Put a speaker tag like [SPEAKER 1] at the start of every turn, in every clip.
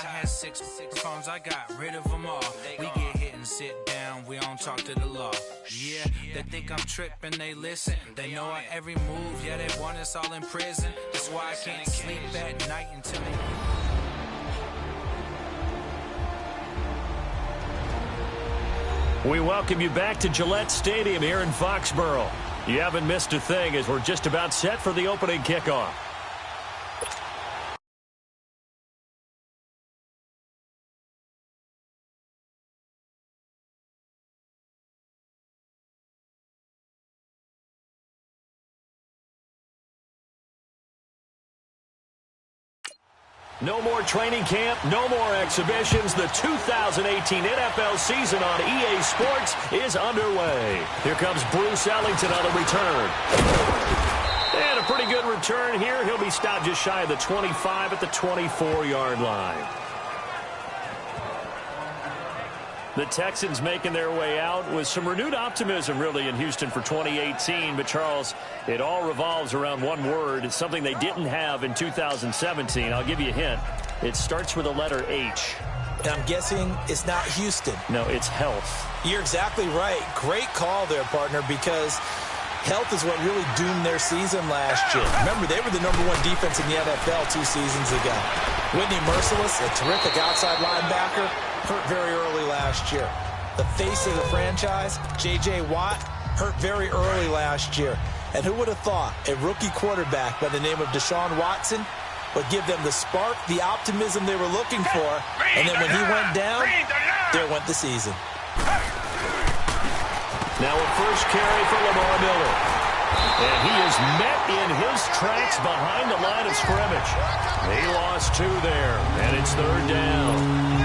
[SPEAKER 1] I had six phones, I got rid of them all. We get hit and sit down, we don't talk to the law. Yeah, they think I'm tripping, they listen. They know our every move, yeah, they want us all in prison. That's why I can't sleep at night until they...
[SPEAKER 2] We welcome you back to Gillette Stadium here in Foxborough. You haven't missed a thing as we're just about set for the opening kickoff. No more training camp, no more exhibitions. The 2018 NFL season on EA Sports is underway. Here comes Bruce Ellington on the return. And a pretty good return here. He'll be stopped just shy of the 25 at the 24-yard line. The Texans making their way out with some renewed optimism, really, in Houston for 2018. But, Charles, it all revolves around one word. It's something they didn't have in 2017. I'll give you a hint. It starts with the letter H.
[SPEAKER 3] I'm guessing it's not Houston.
[SPEAKER 2] No, it's health.
[SPEAKER 3] You're exactly right. Great call there, partner, because health is what really doomed their season last year. Remember, they were the #1 defense in the NFL 2 seasons ago. Whitney Merciless, a terrific outside linebacker, hurt very early last year. The face of the franchise, J.J. Watt, hurt very early last year. And who would have thought a rookie quarterback by the name of Deshaun Watson would give them the spark, the optimism they were looking for, and then when he went down, there went the season.
[SPEAKER 2] Now a first carry for Lamar Miller. And he is met in his tracks behind the line of scrimmage. He lost 2 there, and it's 3rd down.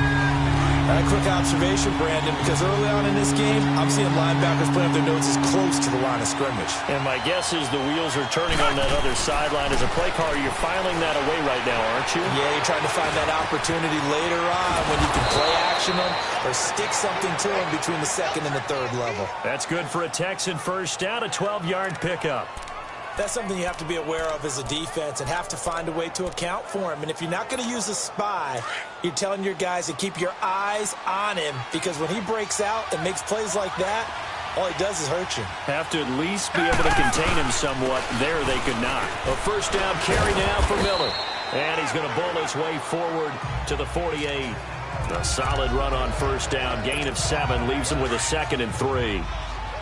[SPEAKER 3] A quick observation, Brandon, because early on in this game, I'm seeing linebackers putting up their noses close to the line of scrimmage.
[SPEAKER 2] And my guess is the wheels are turning on that other sideline. As a play caller, you're filing that away right now, aren't you?
[SPEAKER 3] Yeah, you're trying to find that opportunity later on when you can play action them or stick something to them between the 2nd and the 3rd level.
[SPEAKER 2] That's good for a Texan first down, a 12-yard pickup.
[SPEAKER 3] That's something you have to be aware of as a defense and have to find a way to account for him. And if you're not going to use a spy, you're telling your guys to keep your eyes on him, because when he breaks out and makes plays like that, all he does is hurt you.
[SPEAKER 2] Have to at least be able to contain him somewhat. There they could not. A first down carry now for Miller. And he's going to bull his way forward to the 48. A solid run on first down. Gain of 7 leaves him with a 2nd and 3.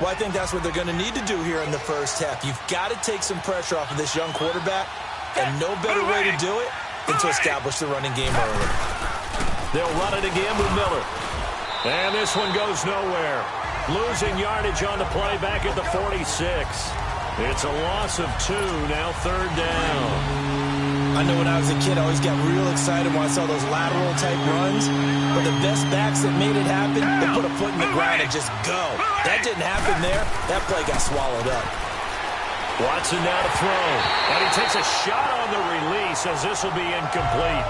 [SPEAKER 3] Well, I think that's what they're going to need to do here in the first half. You've got to take some pressure off of this young quarterback, and no better way to do it than to establish the running game early.
[SPEAKER 2] They'll run it again with Miller. And this one goes nowhere. Losing yardage on the play back at the 46. It's a loss of 2, now 3rd down.
[SPEAKER 3] I know when I was a kid, I always got real excited when I saw those lateral-type runs. But the best backs that made it happen, they put a foot in the ground and just go. That didn't happen there. That play got swallowed up.
[SPEAKER 2] Watson now to throw. And he takes a shot on the release as this will be incomplete.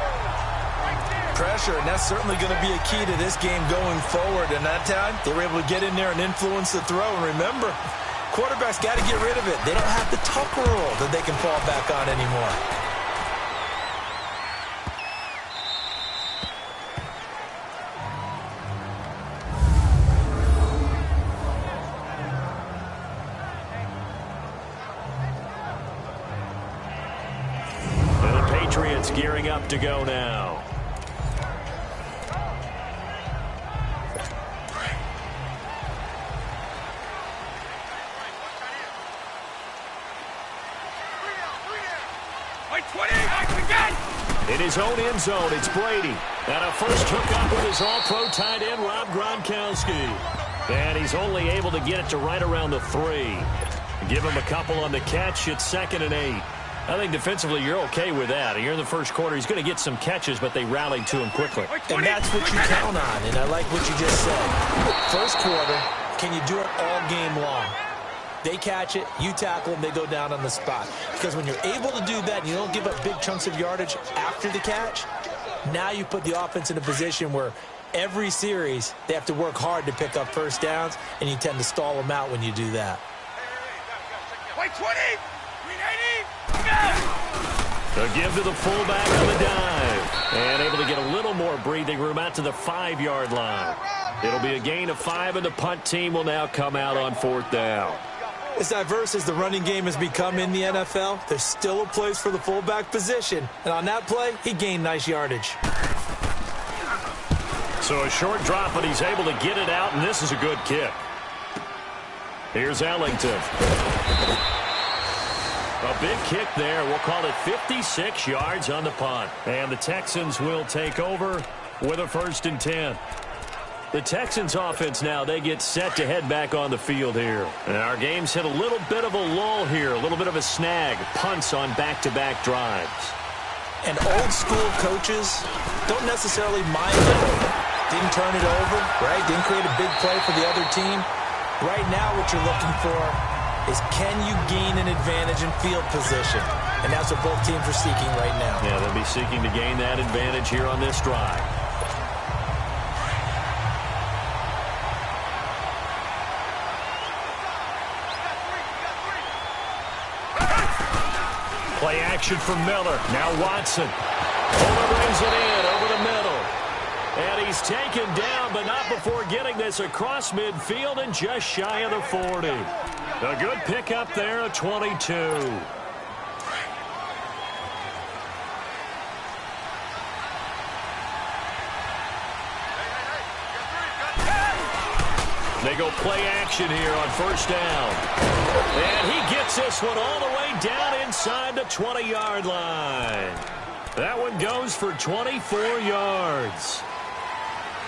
[SPEAKER 3] Pressure, and that's certainly going to be a key to this game going forward. And that time, they were able to get in there and influence the throw. And remember, quarterbacks got to get rid of it. They don't have the tuck rule that they can fall back on anymore.
[SPEAKER 2] Patriots gearing up to go now. In his own end zone, it's Brady. And a first hookup with his all-pro tight end, Rob Gronkowski. And he's only able to get it to right around the 3. Give him a couple on the catch. It's 2nd and 8. I think defensively you're okay with that. You're in the first quarter. He's going to get some catches, but they rallied to him quickly.
[SPEAKER 3] And that's what you count on, and I like what you just said. First quarter, can you do it all game long? They catch it, you tackle them, they go down on the spot. Because when you're able to do that and you don't give up big chunks of yardage after the catch, now you put the offense in a position where every series they have to work hard to pick up first downs, and you tend to stall them out when you do that.
[SPEAKER 2] A give to the fullback on the dive. And able to get a little more breathing room out to the 5-yard line. It'll be a gain of 5, and the punt team will now come out on 4th down.
[SPEAKER 3] As diverse as the running game has become in the NFL, there's still a place for the fullback position. And on that play, he gained nice yardage.
[SPEAKER 2] So a short drop, but he's able to get it out, and this is a good kick. Here's Ellington. A big kick there. We'll call it 56 yards on the punt. And the Texans will take over with a 1st and 10. The Texans offense now, they get set to head back on the field here. And our game's hit a little bit of a lull here, a little bit of a snag. Punts on back-to-back drives.
[SPEAKER 3] And old-school coaches don't necessarily mind that. Didn't turn it over, right? Didn't create a big play for the other team. Right now what you're looking for is can you gain an advantage in field position? And that's what both teams are seeking right now.
[SPEAKER 2] Yeah, they'll be seeking to gain that advantage here on this drive. Play action from Miller. Now Watson. Brings it in over the middle. And he's taken down, but not before getting this across midfield and just shy of the 40. A good pickup there at 22. They go play action here on 1st down. And he gets this one all the way down inside the 20-yard line. That one goes for 24 yards.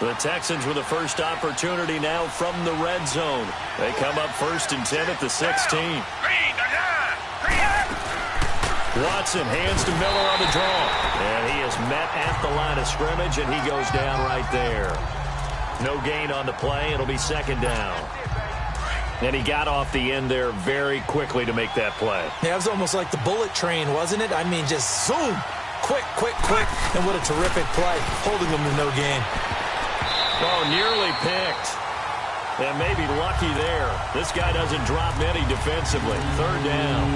[SPEAKER 2] The Texans with the first opportunity now from the red zone. They come up 1st and 10 at the 16. Watson hands to Miller on the draw. And he is met at the line of scrimmage, and he goes down right there. No gain on the play. It'll be 2nd down. And he got off the end there very quickly to make that play.
[SPEAKER 3] Yeah, it was almost like the bullet train, wasn't it? I mean, just zoom. Quick, quick, quick. And what a terrific play, holding them to no gain.
[SPEAKER 2] Oh, nearly picked. And maybe lucky there. This guy doesn't drop many defensively. 3rd down.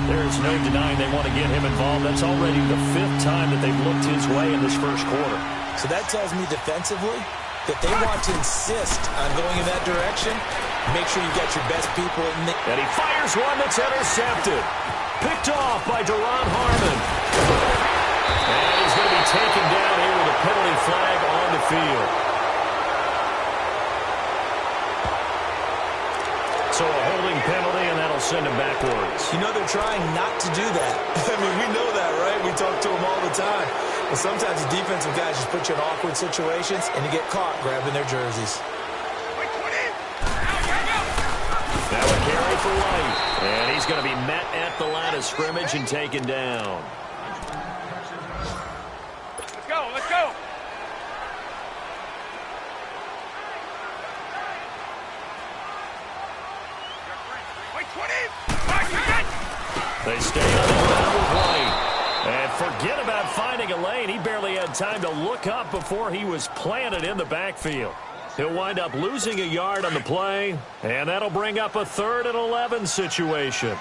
[SPEAKER 2] There's no denying they want to get him involved. That's already the 5th time that they've looked his way in this first quarter.
[SPEAKER 3] So that tells me defensively that they want to insist on going in that direction. Make sure you got your best people in the...
[SPEAKER 2] And he fires one that's intercepted. Picked off by Deron Harmon. And he's going to be taken down here with a penalty flag on the field. So a holding penalty, and that'll send him backwards.
[SPEAKER 3] You know they're trying not to do that. I mean, we know that, right? We talk to them all the time. But sometimes the defensive guys just put you in awkward situations, and you get caught grabbing their jerseys.
[SPEAKER 2] Now a carry for White. And he's going to be met at the line of scrimmage and taken down.
[SPEAKER 4] Let's go, let's go.
[SPEAKER 2] They stay on the ground with White. And forget about finding a lane. He barely had time to look up before he was planted in the backfield. He'll wind up losing a yard on the play, and that'll bring up a 3rd and 11 situation.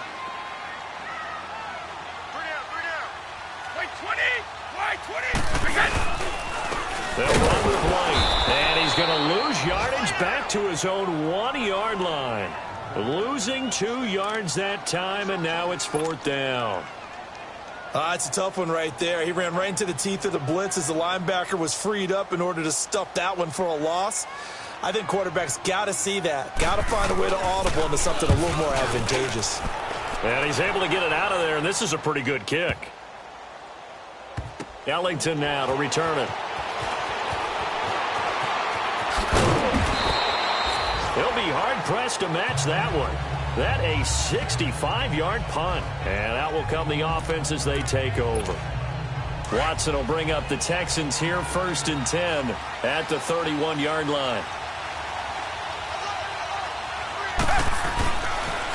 [SPEAKER 2] They'll run with White, and he's going to lose yardage back to his own 1-yard line. Losing 2 yards that time, and now it's 4th down.
[SPEAKER 3] It's a tough one right there. He ran right into the teeth of the blitz as the linebacker was freed up in order to stuff that one for a loss. I think quarterbacks got to see that. Got to find a way to audible into something a little more advantageous.
[SPEAKER 2] And he's able to get it out of there, and this is a pretty good kick. Ellington now to return it. He'll be hard-pressed to match that one. That a 65-yard punt. And out will come the offense as they take over. Watson will bring up the Texans here 1st and 10 at the 31-yard line.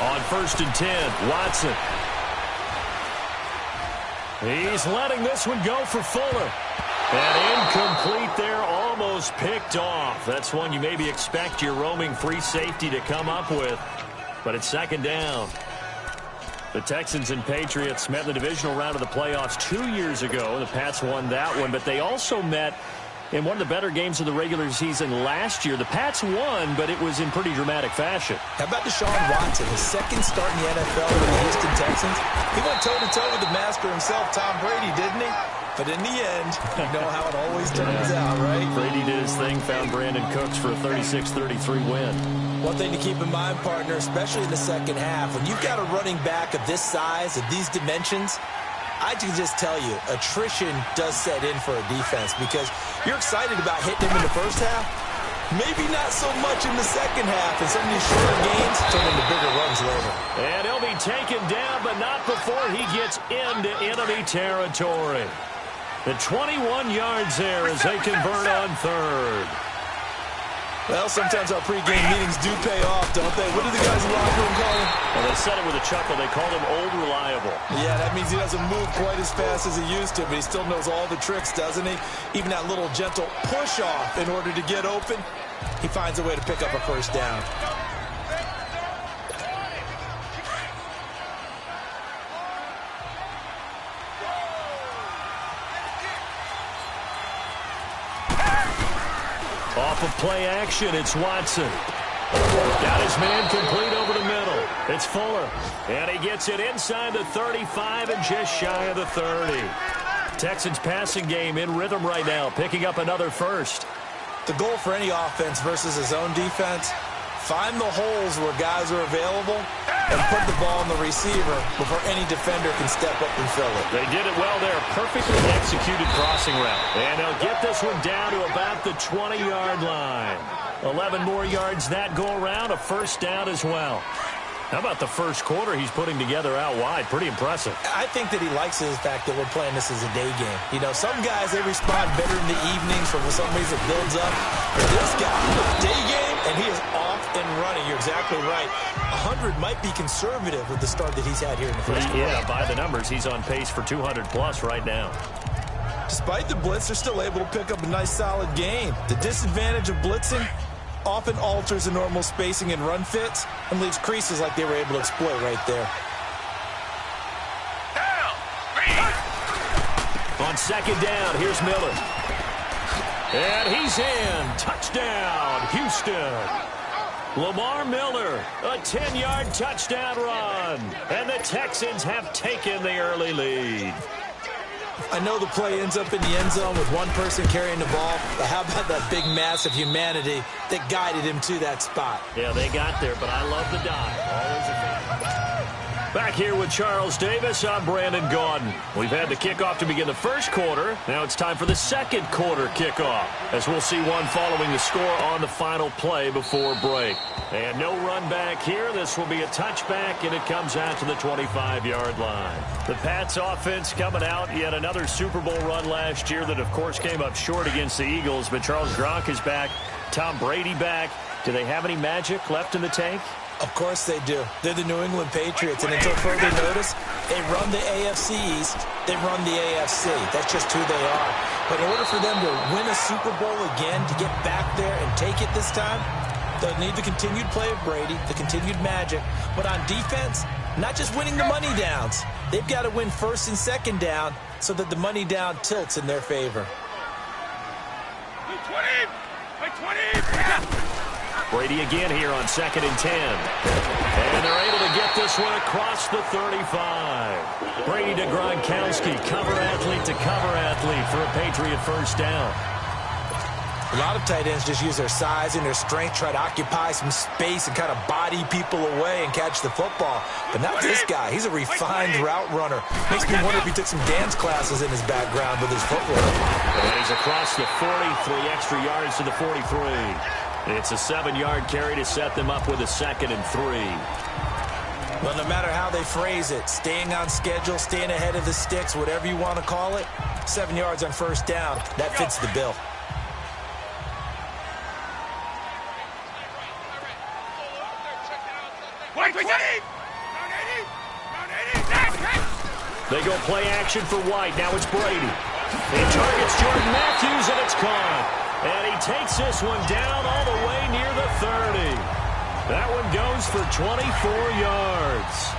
[SPEAKER 2] On 1st and 10, Watson. He's letting this one go for Fuller. And incomplete there, almost picked off. That's one you maybe expect your roaming free safety to come up with. But it's 2nd down. The Texans and Patriots met in the divisional round of the playoffs 2 years ago. The Pats won that one, but they also met in one of the better games of the regular season last year. The Pats won, but it was in pretty dramatic fashion.
[SPEAKER 3] How about Deshaun Watson, his second start in the NFL with the Houston Texans? He went toe-to-toe with the master himself, Tom Brady, didn't he? But in the end, you know how it always turns out, right?
[SPEAKER 2] Brady did his thing, found Brandon Cooks for a 36-33 win.
[SPEAKER 3] One thing to keep in mind, partner, especially in the second half, when you've got a running back of this size, of these dimensions, I can just tell you, attrition does set in for a defense because you're excited about hitting him in the first half. Maybe not so much in the second half, and some of these shorter gains turn into bigger runs later.
[SPEAKER 2] And he'll be taken down, but not before he gets into enemy territory. The 21 yards there as they convert on third.
[SPEAKER 3] Well, sometimes our pregame meetings do pay off, don't they? What do the guys in the locker room call him?
[SPEAKER 2] Well, they said it with a chuckle. They called him Old Reliable.
[SPEAKER 3] Yeah, that means he doesn't move quite as fast as he used to, but he still knows all the tricks, doesn't he? Even that little gentle push-off in order to get open, he finds a way to pick up a first down.
[SPEAKER 2] Off of play action, it's Watson. Got his man complete over the middle. It's Fuller. And he gets it inside the 35 and just shy of the 30. Texans passing game in rhythm right now, picking up another first.
[SPEAKER 3] The goal for any offense versus his own defense, find the holes where guys are available and put the ball on the receiver before any defender can step up and fill it.
[SPEAKER 2] They did it well there. Perfectly executed crossing route. And they'll get this one down to about the 20-yard line. 11 more yards that go around, a first down as well. How about the first quarter he's putting together out wide? Pretty impressive.
[SPEAKER 3] I think that he likes the fact that we're playing this as a day game. You know, some guys, they respond better in the evenings for some reason it builds up. But this guy, day game, and he is off and running. You're exactly right. 100 might be conservative with the start that he's had here in the first quarter.
[SPEAKER 2] Yeah, by the numbers, he's on pace for 200-plus right now.
[SPEAKER 3] Despite the blitz, they're still able to pick up a nice, solid gain. The disadvantage of blitzing often alters the normal spacing and run fits and leaves creases like they were able to exploit right there.
[SPEAKER 2] On second down, here's Miller. And he's in. Touchdown, Houston. Lamar Miller, a 10-yard touchdown run. And the Texans have taken the early lead.
[SPEAKER 3] I know the play ends up in the end zone with one person carrying the ball, but how about that big mass of humanity that guided him to that spot?
[SPEAKER 2] Yeah, they got there, but I love the dive. Always a fan. Back here with Charles Davis, I'm Brandon Gaudin. We've had the kickoff to begin the first quarter. Now it's time for the second quarter kickoff, as we'll see one following the score on the final play before break. And no run back here. This will be a touchback, and it comes out to the 25-yard line. The Pats offense coming out. Yet another Super Bowl run last year that, of course, came up short against the Eagles. But Charles Gronk is back. Tom Brady back. Do they have any magic left in the tank?
[SPEAKER 3] Of course they do. They're the New England Patriots, and until further notice, they run the AFC East, they run the AFC. That's just who they are. But in order for them to win a Super Bowl again, to get back there and take it this time, they'll need the continued play of Brady, the continued magic. But on defense, not just winning the money downs. They've got to win first and second down so that the money down tilts in their favor.
[SPEAKER 4] 20!
[SPEAKER 2] Brady again here on 2nd and 10. And they're able to get this one across the 35. Brady to Gronkowski, cover athlete to cover athlete for a Patriot first down.
[SPEAKER 3] A lot of tight ends just use their size and their strength, try to occupy some space and kind of body people away and catch the football. But not this guy. He's a refined route runner. Makes me wonder if he took some dance classes in his background with his footwork.
[SPEAKER 2] And he's across the 40, 3 extra yards to the 43. It's a 7-yard carry to set them up with a 2nd and 3.
[SPEAKER 3] Well, no matter how they phrase it, staying on schedule, staying ahead of the sticks, whatever you want to call it, 7 yards on first down, that fits the bill.
[SPEAKER 2] They go play action for White. Now it's Brady. He targets Jordan Matthews, and it's caught. And he takes this one down all the way near the 30. That one goes for 24 yards.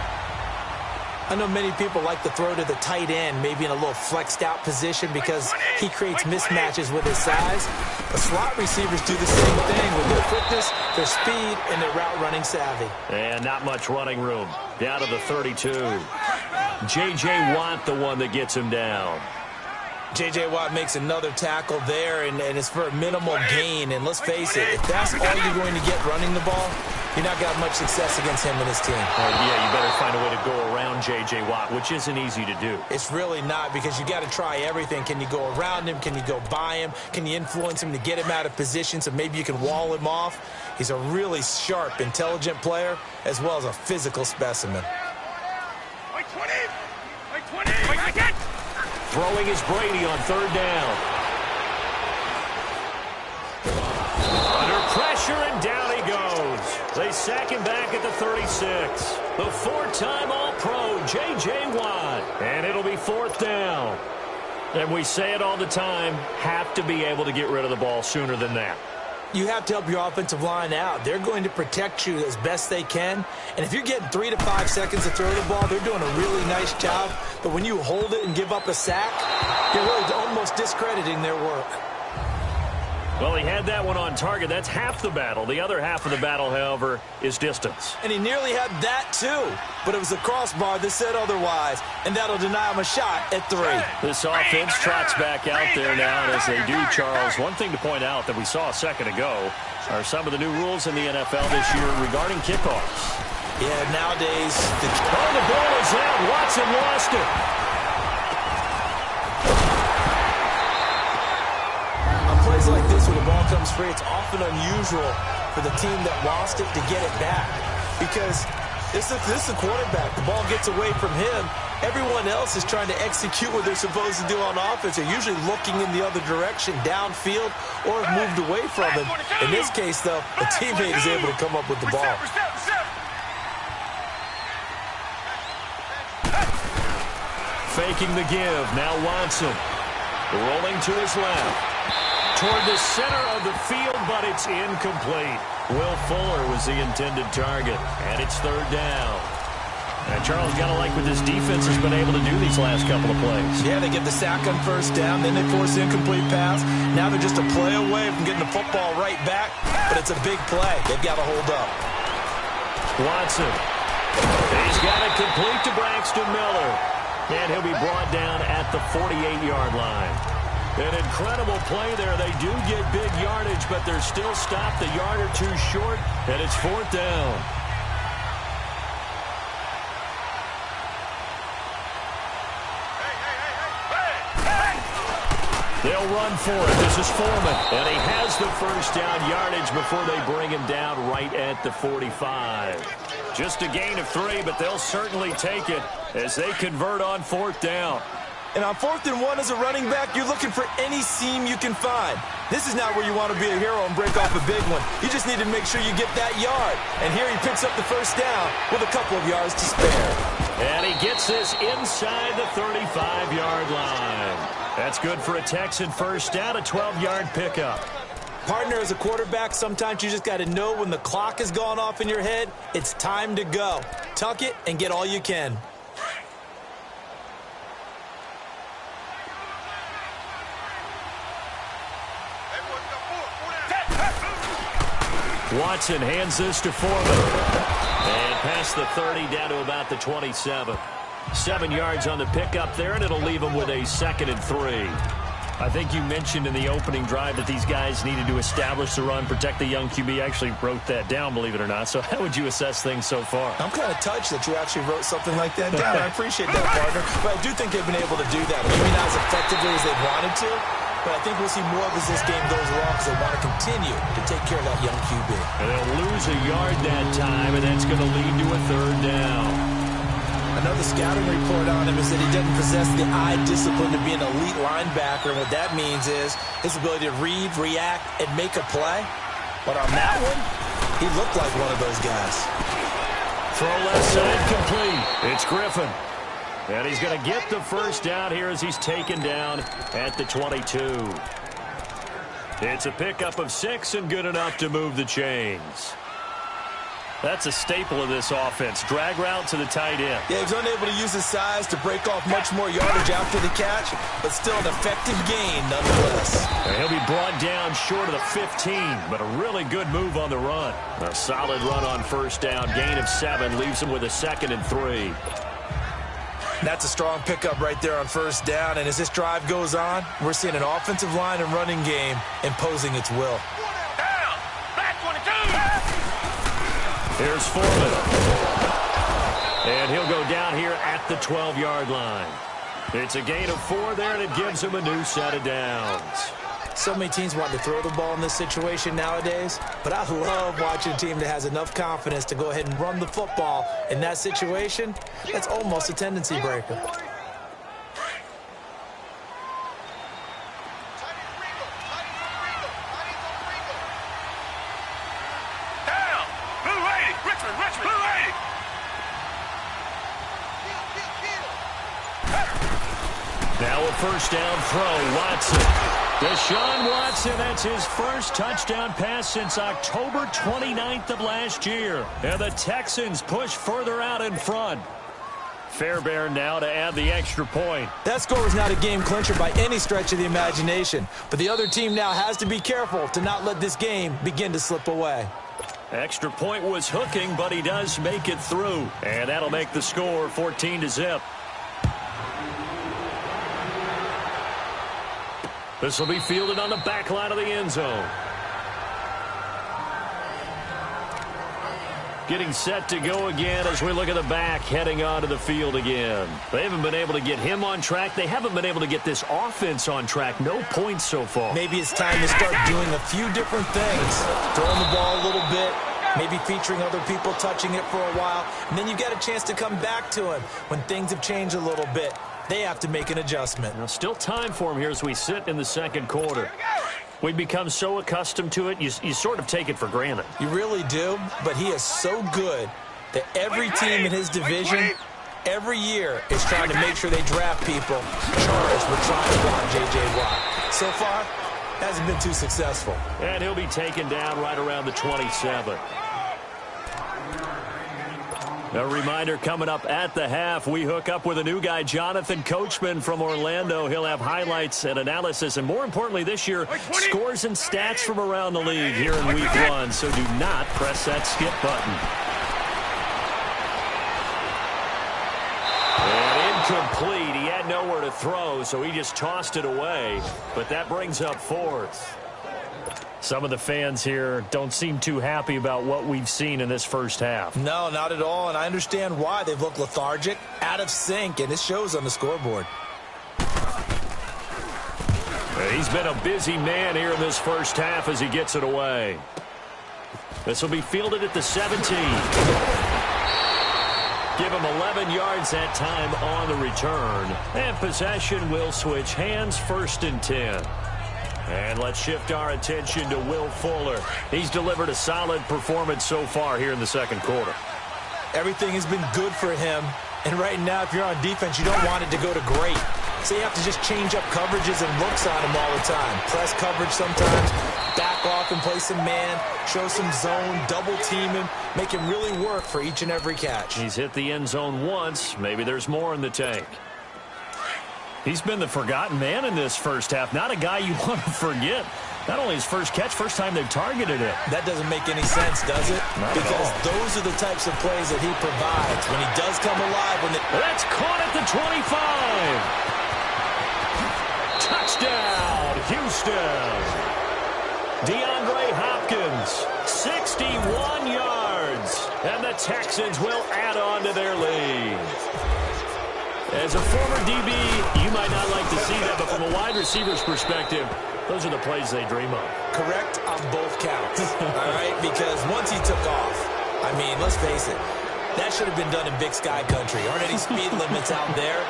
[SPEAKER 3] I know many people like to throw to the tight end, maybe in a little flexed out position because he creates mismatches with his size. The slot receivers do the same thing with their quickness, their speed, and their route running savvy.
[SPEAKER 2] And not much running room. Down to the 32. J.J. Watt, the one that gets him down.
[SPEAKER 3] J.J. Watt makes another tackle there, and it's for a minimal gain. And let's face it, if that's all you're going to get running the ball, you're not going to have much success against him and his team.
[SPEAKER 2] Yeah, you better find a way to go around J.J. Watt, which isn't easy to do.
[SPEAKER 3] It's really not, because you got to try everything. Can you go around him? Can you go by him? Can you influence him to get him out of position so maybe you can wall him off? He's a really sharp, intelligent player, as well as a physical specimen.
[SPEAKER 4] Wait 20! Wait 20! Wait, I get!
[SPEAKER 2] Throwing is Brady on third down. Under pressure, and down he goes. They sack him back at the 36. The four-time All-Pro, J.J. Watt. And it'll be fourth down. And we say it all the time, have to be able to get rid of the ball sooner than that.
[SPEAKER 3] You have to help your offensive line out. They're going to protect you as best they can. And if you're getting 3 to 5 seconds to throw the ball, they're doing a really nice job. But when you hold it and give up a sack, you're really almost discrediting their work.
[SPEAKER 2] Well, he had that one on target. That's half the battle. The other half of the battle, however, is distance.
[SPEAKER 3] And he nearly had that, too. But it was the crossbar that said otherwise. And that'll deny him a shot at 3.
[SPEAKER 2] This offense trots back out there now, and as they do, Charles, one thing to point out that we saw a second ago are some of the new rules in the NFL this year regarding kickoffs.
[SPEAKER 3] Yeah, nowadays...
[SPEAKER 2] the ball is out. Watson lost it.
[SPEAKER 3] Plays like this where the ball comes free, it's often unusual for the team that lost it to get it back, because this is the quarterback. The ball gets away from him. Everyone else is trying to execute what they're supposed to do on offense. They're usually looking in the other direction, downfield, or have moved away from him. In this case, though, a teammate is able to come up with the ball.
[SPEAKER 2] Faking the give. Now Watson rolling to his left. Toward the center of the field, but it's incomplete. Will Fuller was the intended target, and it's third down. And Charles, got to like what this defense has been able to do these last couple of plays.
[SPEAKER 3] Yeah, they get the sack on first down, then they force the incomplete pass. Now they're just a play away from getting the football right back, but it's a big play. They've got to hold up.
[SPEAKER 2] Watson. He's got it complete to Braxton Miller, and he'll be brought down at the 48-yard line. An incredible play there. They do get big yardage, but they're still stopped a yard or two short, and it's fourth down. They'll run for it. This is Foreman, and he has the first down yardage before they bring him down right at the 45. Just a gain of 3, but they'll certainly take it as they convert on fourth down.
[SPEAKER 3] And on 4th and 1 as a running back, you're looking for any seam you can find. This is not where you want to be a hero and break off a big one. You just need to make sure you get that yard. And here he picks up the first down with a couple of yards to spare.
[SPEAKER 2] And he gets this inside the 35-yard line. That's good for a Texan first down, a 12-yard pickup.
[SPEAKER 3] Partner, as a quarterback, sometimes you just got to know when the clock has gone off in your head, it's time to go. Tuck it and get all you can.
[SPEAKER 2] Watson hands this to Foreman. And past the 30, down to about the 27. 7 yards on the pickup there, and it'll leave him with a 2nd and 3. I think you mentioned in the opening drive that these guys needed to establish the run, protect the young QB. I actually wrote that down, believe it or not. So how would you assess things so far?
[SPEAKER 3] I'm kind of touched that you actually wrote something like that down. I appreciate that, partner. But I do think they've been able to do that. Maybe not as effectively as they wanted to, but I think we'll see more of as this game goes along because they want to continue to take care of that young QB.
[SPEAKER 2] And they'll lose a yard that time, and that's going to lead to a third down.
[SPEAKER 3] Another scouting report on him is that he doesn't possess the eye discipline to be an elite linebacker. And what that means is his ability to read, react, and make a play. But on that one, he looked like one of those guys.
[SPEAKER 2] Throw left side complete. It's Griffin. And he's going to get the first down here as he's taken down at the 22. It's a pickup of 6 and good enough to move the chains. That's a staple of this offense. Drag route to the tight end.
[SPEAKER 3] Yeah, he was unable to use his size to break off much more yardage after the catch, but still an effective gain nonetheless.
[SPEAKER 2] And he'll be brought down short of the 15, but a really good move on the run. A solid run on first down. Gain of 7 leaves him with a 2nd and 3.
[SPEAKER 3] That's a strong pickup right there on first down, and as this drive goes on, we're seeing an offensive line and running game imposing its will.
[SPEAKER 4] Down! Back 22!
[SPEAKER 2] Here's Foreman. And he'll go down here at the 12-yard line. It's a gain of 4 there, and it gives him a new set of downs.
[SPEAKER 3] So many teams want to throw the ball in this situation nowadays, but I love watching a team that has enough confidence to go ahead and run the football. In that situation, that's almost a tendency breaker.
[SPEAKER 2] Now a first down throw, Watson. Deshaun Watson, that's his first touchdown pass since October 29th of last year. And the Texans push further out in front. Fairbairn now to add the extra point.
[SPEAKER 3] That score was not a game clincher by any stretch of the imagination, but the other team now has to be careful to not let this game begin to slip away.
[SPEAKER 2] Extra point was hooking, but he does make it through. And that'll make the score 14-0. This will be fielded on the back line of the end zone. Getting set to go again as we look at the back heading onto the field again. They haven't been able to get him on track. They haven't been able to get this offense on track. No points so far.
[SPEAKER 3] Maybe it's time to start doing a few different things. Throwing the ball a little bit, maybe featuring other people touching it for a while, and then you get a chance to come back to him when things have changed a little bit. They have to make an adjustment.
[SPEAKER 2] Now, still time for him here as we sit in the second quarter. We've become so accustomed to it, you sort of take it for granted.
[SPEAKER 3] You really do, but he is so good that every team in his division, every year, is trying to make sure they draft people charged with trying to block J.J. Watt. So far, hasn't been too successful.
[SPEAKER 2] And he'll be taken down right around the 27. A reminder coming up at the half, we hook up with a new guy, Jonathan Coachman from Orlando. He'll have highlights and analysis, and more importantly this year, scores and stats from around the league here in Week 1. So do not press that skip button. And incomplete. He had nowhere to throw, so he just tossed it away. But that brings up 4th. Some of the fans here don't seem too happy about what we've seen in this first half.
[SPEAKER 3] No, not at all, and I understand why. They've looked lethargic, out of sync, and it shows on the scoreboard.
[SPEAKER 2] He's been a busy man here in this first half as he gets it away. This will be fielded at the 17. Give him 11 yards that time on the return. And possession will switch hands, 1st and 10. And let's shift our attention to Will Fuller. He's delivered a solid performance so far here in the second quarter.
[SPEAKER 3] Everything has been good for him. And right now, if you're on defense, you don't want it to go to great. So you have to just change up coverages and looks on him all the time. Press coverage sometimes, back off and play some man, show some zone, double team him, make him really work for each and every catch.
[SPEAKER 2] He's hit the end zone once. Maybe there's more in the tank. He's been the forgotten man in this first half. Not a guy you want to forget. Not only his first catch, first time they've targeted him.
[SPEAKER 3] That doesn't make any sense, does it?
[SPEAKER 2] Not
[SPEAKER 3] because
[SPEAKER 2] at all.
[SPEAKER 3] Those are the types of plays that he provides when he does come alive.
[SPEAKER 2] That's caught at the 25. Touchdown, Houston. DeAndre Hopkins, 61 yards. And the Texans will add on to their lead. As a former DB, you might not like to see that, but from a wide receiver's perspective, those are the plays they dream of.
[SPEAKER 3] Correct on both counts, all right? Because once he took off, I mean, let's face it, that should have been done in Big Sky country. Aren't any speed limits out there?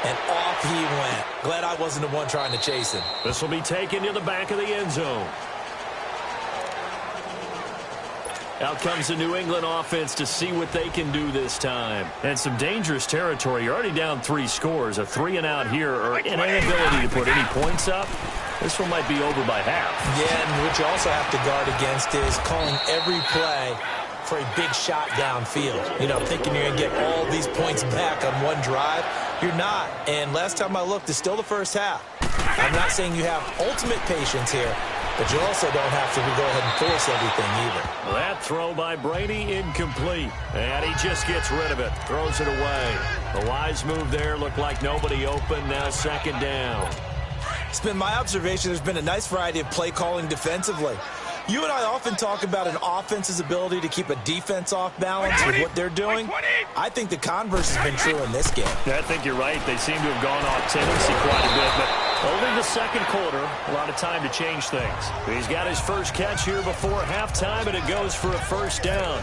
[SPEAKER 3] And off he went. Glad I wasn't the one trying to chase him.
[SPEAKER 2] This will be taken to the back of the end zone. Out comes the New England offense to see what they can do this time. And some dangerous territory. You're already down 3 scores. A 3-and-out here, or an inability to put any points up. This one might be over by half.
[SPEAKER 3] Yeah, and what you also have to guard against is calling every play for a big shot downfield. You know, thinking you're going to get all these points back on one drive. You're not. And last time I looked, it's still the first half. I'm not saying you have ultimate patience here, but you also don't have to go ahead and force everything either.
[SPEAKER 2] That throw by Brady incomplete. And he just gets rid of it. Throws it away. A wise move there. Looked like nobody open. Now second down.
[SPEAKER 3] It's been my observation there's been a nice variety of play calling defensively. You and I often talk about an offense's ability to keep a defense off balance with what they're doing. I think the converse has been true in this game.
[SPEAKER 2] I think you're right. They seem to have gone off tendency quite a bit, but only the second quarter, a lot of time to change things. He's got his first catch here before halftime, and it goes for a first down.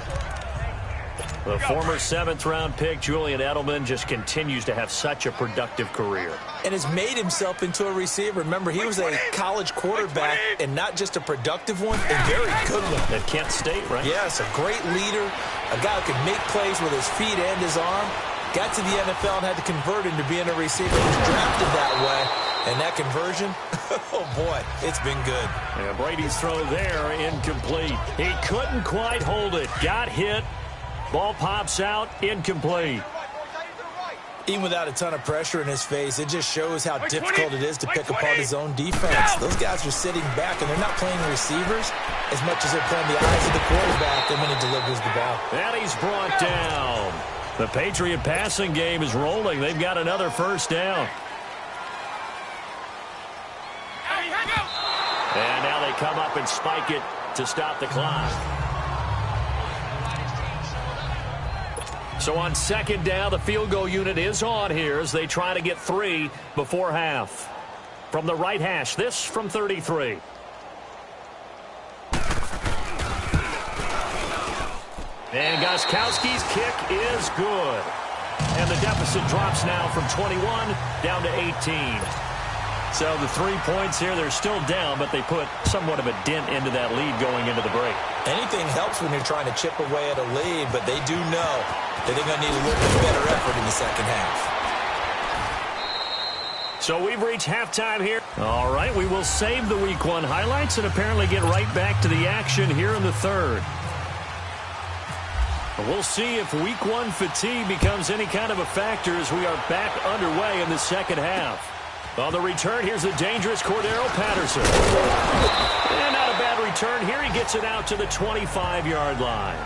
[SPEAKER 2] The former 7th-round pick, Julian Edelman, just continues to have such a productive career.
[SPEAKER 3] And has made himself into a receiver. Remember, he was a college quarterback, and not just a productive one, a very good one.
[SPEAKER 2] At Kent State, right?
[SPEAKER 3] Yes, a great leader, a guy who could make plays with his feet and his arm. Got to the NFL and had to convert into being a receiver. He was drafted that way. And that conversion, oh boy, it's been good.
[SPEAKER 2] Yeah, Brady's throw there, incomplete. He couldn't quite hold it. Got hit. Ball pops out, incomplete.
[SPEAKER 3] Even without a ton of pressure in his face, it just shows how difficult it is to pick apart his own defense. Those guys are sitting back, and they're not playing receivers as much as they're playing the eyes of the quarterback when he delivers the ball.
[SPEAKER 2] And he's brought down. The Patriot passing game is rolling. They've got another first down. And now they come up and spike it to stop the clock. So on second down, the field goal unit is on here as they try to get 3 before half. From the right hash, this from 33. And Gostkowski's kick is good. And the deficit drops now from 21 down to 18. So the 3 points here, they're still down, but they put somewhat of a dent into that lead going into the break.
[SPEAKER 3] Anything helps when you're trying to chip away at a lead, but they do know that they're going to need a little bit better effort in the second half.
[SPEAKER 2] So we've reached halftime here. All right, we will save the Week 1 highlights and apparently get right back to the action here in the third. We'll see if Week 1 fatigue becomes any kind of a factor as we are back underway in the second half. On the return, here's the dangerous Cordero Patterson. And not a bad return here. He gets it out to the 25-yard line.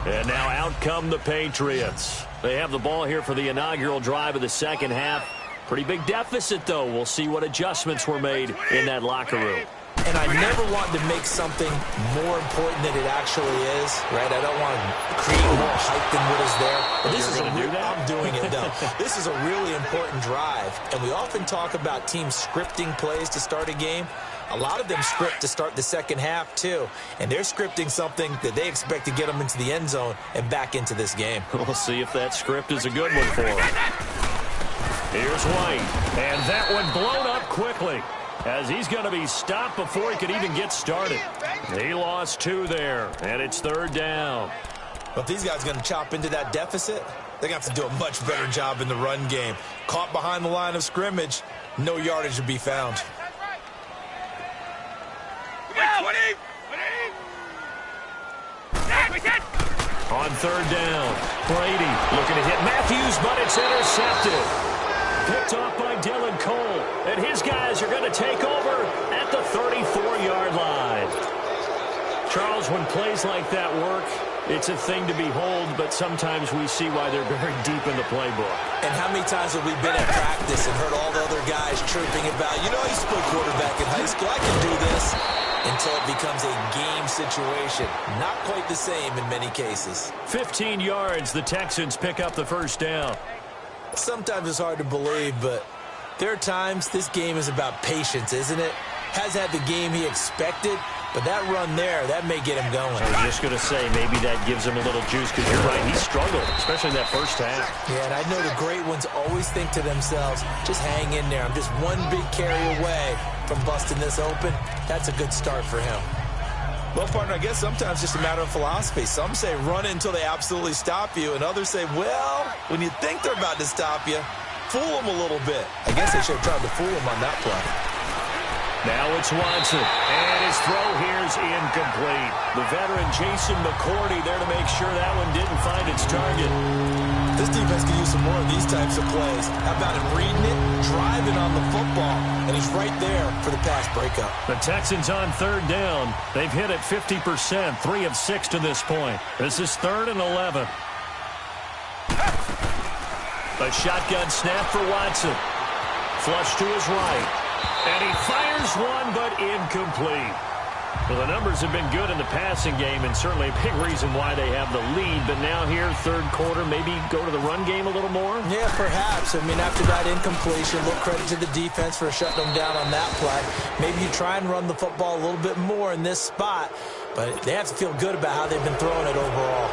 [SPEAKER 2] And now out come the Patriots. They have the ball here for the inaugural drive of the second half. Pretty big deficit, though. We'll see what adjustments were made in that locker room.
[SPEAKER 3] And I never want to make something more important than it actually is, right? I don't want to create more hype than what is there. But this is I'm doing it, though. This is a really important drive. And we often talk about teams scripting plays to start a game. A lot of them script to start the second half, too. And they're scripting something that they expect to get them into the end zone and back into this game.
[SPEAKER 2] We'll see if that script is a good one for them. Here's White. And that one blown up quickly, as he's going to be stopped before he could even get started. He lost 2 there, and it's third down.
[SPEAKER 3] But if these guys are going to chop into that deficit, they're going to have to do a much better job in the run game. Caught behind the line of scrimmage, no yardage to be found.
[SPEAKER 2] On third down, Brady looking to hit Matthews, but it's intercepted. Picked off by Dylan Cole, and his guys are going to take over at the 34-yard line. Charles, when plays like that work, it's a thing to behold, but sometimes we see why they're very deep in the playbook.
[SPEAKER 3] And how many times have we been at practice and heard all the other guys chirping about, you know, I used to play quarterback in high school, I can do this, until it becomes a game situation. Not quite the same in many cases.
[SPEAKER 2] 15 yards, the Texans pick up the first down.
[SPEAKER 3] Sometimes it's hard to believe, but there are times this game is about patience, isn't it? Has had the game he expected, but that run there, that may get him going.
[SPEAKER 2] I was just going to say, maybe that gives him a little juice, because you're right, he struggled, especially in that first half.
[SPEAKER 3] Yeah, and I know the great ones always think to themselves, just hang in there. I'm just one big carry away from busting this open. That's a good start for him. Well, partner, I guess sometimes it's just a matter of philosophy. Some say run until they absolutely stop you, and others say, well, when you think they're about to stop you, fool them a little bit. I guess they should have tried to fool him on that play.
[SPEAKER 2] Now it's Watson, and his throw here's incomplete. The veteran Jason McCourty there to make sure that one didn't find its target.
[SPEAKER 3] This defense can use some more of these types of plays. How about him reading it, driving on the football, and he's right there for the pass breakup.
[SPEAKER 2] The Texans on third down. They've hit it 50%, 3 of 6 to this point. This is 3rd and 11. A shotgun snap for Watson. Flush to his right. And he fires one, but incomplete. Well, the numbers have been good in the passing game, and certainly a big reason why they have the lead. But now here, third quarter, maybe go to the run game a little more?
[SPEAKER 3] Yeah, perhaps. I mean, after that incompletion, a little credit to the defense for shutting them down on that play. Maybe you try and run the football a little bit more in this spot, but they have to feel good about how they've been throwing it overall.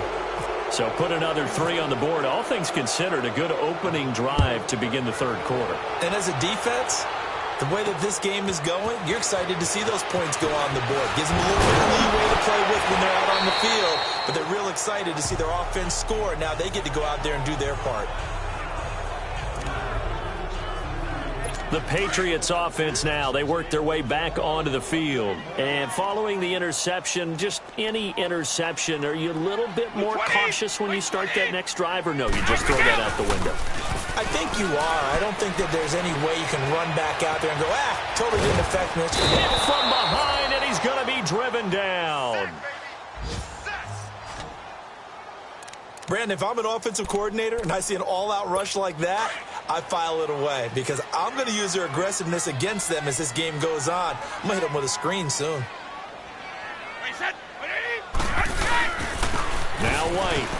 [SPEAKER 2] So put another 3 on the board. All things considered, a good opening drive to begin the third quarter.
[SPEAKER 3] And as a defense, the way that this game is going, you're excited to see those points go on the board. Gives them a little bit of leeway to play with when they're out on the field, but they're real excited to see their offense score. Now they get to go out there and do their part.
[SPEAKER 2] The Patriots offense now, they work their way back onto the field. And following the interception, just any interception, are you a little bit more cautious when you start that next drive, or no, you just throw that out the window?
[SPEAKER 3] I think you are. I don't think that there's any way you can run back out there and go, totally didn't affect me.
[SPEAKER 2] Hit from behind, and he's going to be driven down.
[SPEAKER 3] Brandon, if I'm an offensive coordinator and I see an all-out rush like that, I file it away because I'm going to use their aggressiveness against them as this game goes on. I'm going to hit them with a screen soon.
[SPEAKER 2] Now White.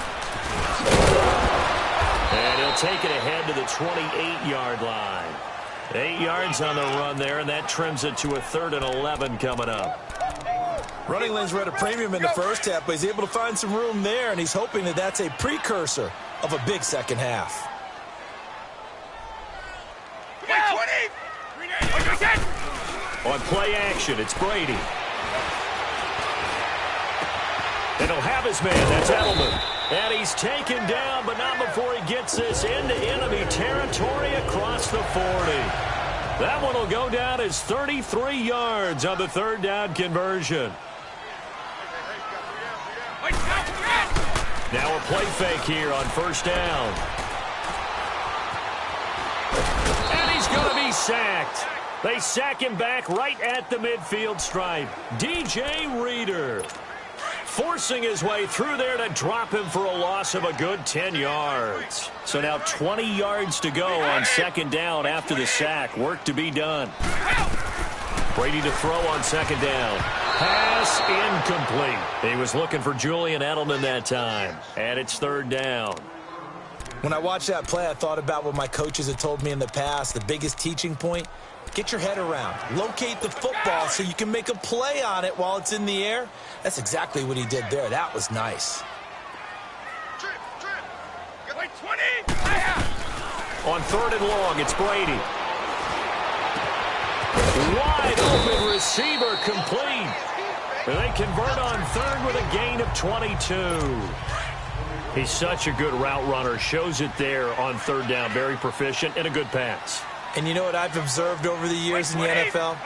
[SPEAKER 2] And he'll take it ahead to the 28-yard line. 8 yards on the run there, and that trims it to a 3rd and 11 coming up.
[SPEAKER 3] Running lanes were at a premium in the first half, but he's able to find some room there, and he's hoping that that's a precursor of a big second half.
[SPEAKER 2] On play action, it's Brady. And he'll have his man, that's Edelman. And he's taken down, but not before he gets this into enemy territory across the 40. That one will go down as 33 yards on the 3rd down conversion. Now a play fake here on 1st down. And he's going to be sacked. They sack him back right at the midfield stripe. DJ Reader forcing his way through there to drop him for a loss of a good 10 yards. So now 20 yards to go on 2nd down after the sack. Work to be done. Brady to throw on 2nd down. Pass incomplete. He was looking for Julian Edelman that time. And it's 3rd down.
[SPEAKER 3] When I watched that play, I thought about what my coaches had told me in the past. The biggest teaching point, get your head around. Locate the football so you can make a play on it while it's in the air. That's exactly what he did there. That was nice.
[SPEAKER 2] On 3rd and long, it's Brady. Wide open receiver complete. And they convert on 3rd with a gain of 22. He's such a good route runner. Shows it there on 3rd down. Very proficient and a good pass.
[SPEAKER 3] And you know what I've observed over the years in the NFL?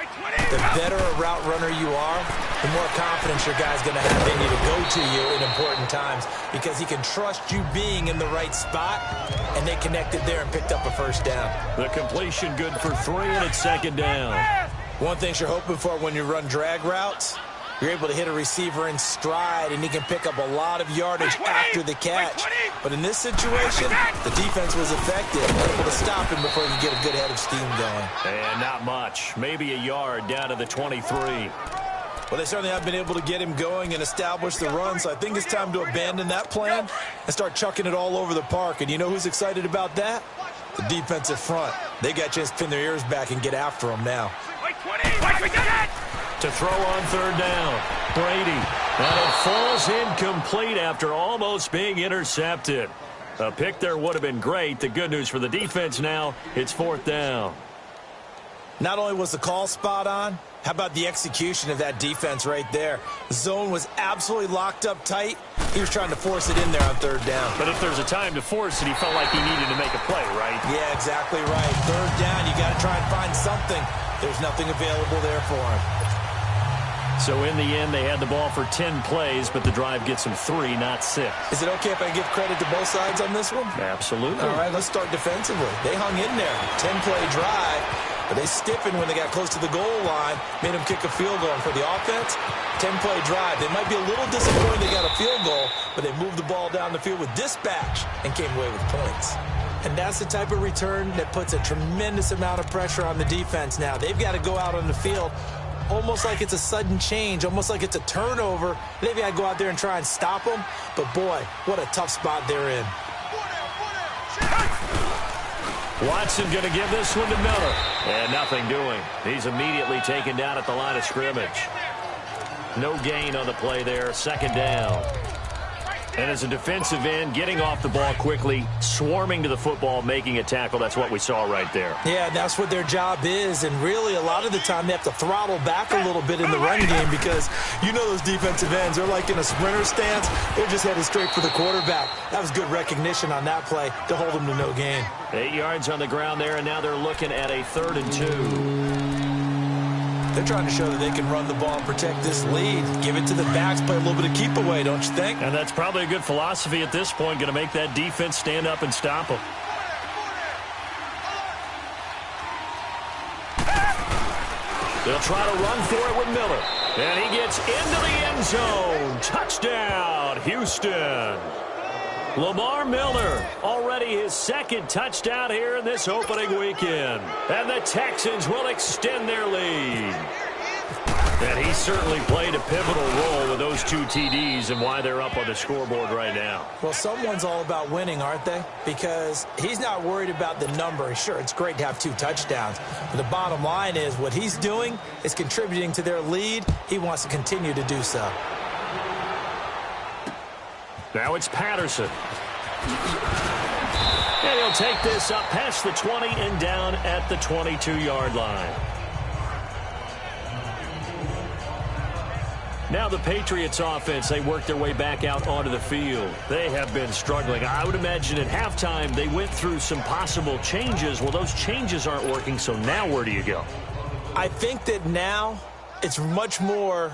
[SPEAKER 3] The better a route runner you are, the more confidence your guy's going to have in you to go to you in important times because he can trust you being in the right spot, and they connected there and picked up a 1st down.
[SPEAKER 2] The completion good for 3, and it's 2nd down.
[SPEAKER 3] One thing you're hoping for when you run drag routes, you're able to hit a receiver in stride, and he can pick up a lot of yardage after the catch. But in this situation, the defense was effective, able to stop him before he could get a good head of steam going.
[SPEAKER 2] And not much. Maybe a yard down to the 23.
[SPEAKER 3] Well, they certainly have been able to get him going and establish the run, so I think it's time to abandon that plan and start chucking it all over the park. And you know who's excited about that? The defensive front. They got a chance to pin their ears back and get after him now.
[SPEAKER 2] To throw on 3rd down, Brady. And it falls incomplete after almost being intercepted. A pick there would have been great. The good news for the defense now, it's 4th down.
[SPEAKER 3] Not only was the call spot on, how about the execution of that defense right there? The zone was absolutely locked up tight. He was trying to force it in there on 3rd down.
[SPEAKER 2] But if there's a time to force it, he felt like he needed to make a play, right?
[SPEAKER 3] Yeah, exactly right. 3rd down, you got to try and find something. There's nothing available there for him.
[SPEAKER 2] So in the end, they had the ball for 10 plays, but the drive gets them 3, not 6.
[SPEAKER 3] Is it okay if I give credit to both sides on this one?
[SPEAKER 2] Absolutely.
[SPEAKER 3] All right, let's start defensively. They hung in there. 10-play drive, but they stiffened when they got close to the goal line, made them kick a field goal. And for the offense, 10-play drive. They might be a little disappointed they got a field goal, but they moved the ball down the field with dispatch and came away with points. And that's the type of return that puts a tremendous amount of pressure on the defense now. They've got to go out on the field almost like it's a sudden change, almost like it's a turnover. They've got to go out there and try and stop them. But, boy, what a tough spot they're in.
[SPEAKER 2] Watson going to give this one to Miller. And nothing doing. He's immediately taken down at the line of scrimmage. No gain on the play there. Second down. And as a defensive end, getting off the ball quickly, swarming to the football, making a tackle, that's what we saw right there.
[SPEAKER 3] Yeah, that's what their job is. And really, a lot of the time, they have to throttle back a little bit in the run game because you know those defensive ends, they're like in a sprinter stance. They're just headed straight for the quarterback. That was good recognition on that play to hold them to no gain.
[SPEAKER 2] 8 yards on the ground there, and now they're looking at a 3rd and 2.
[SPEAKER 3] They're trying to show that they can run the ball and protect this lead. Give it to the backs, play a little bit of keep away, don't you think?
[SPEAKER 2] And that's probably a good philosophy at this point, going to make that defense stand up and stop them. They'll try to run for it with Miller. And he gets into the end zone. Touchdown, Houston. Lamar Miller, already his 2nd touchdown here in this opening weekend. And the Texans will extend their lead. And he certainly played a pivotal role with those 2 TDs and why they're up on the scoreboard right now.
[SPEAKER 3] Well, someone's all about winning, aren't they? Because he's not worried about the number. Sure, it's great to have 2 touchdowns. But the bottom line is what he's doing is contributing to their lead. He wants to continue to do so.
[SPEAKER 2] Now it's Patterson. And he'll take this up past the 20 and down at the 22-yard line. Now the Patriots offense, they work their way back out onto the field. They have been struggling. I would imagine at halftime they went through some possible changes. Well, those changes aren't working, so now where do you go?
[SPEAKER 3] I think that now it's much more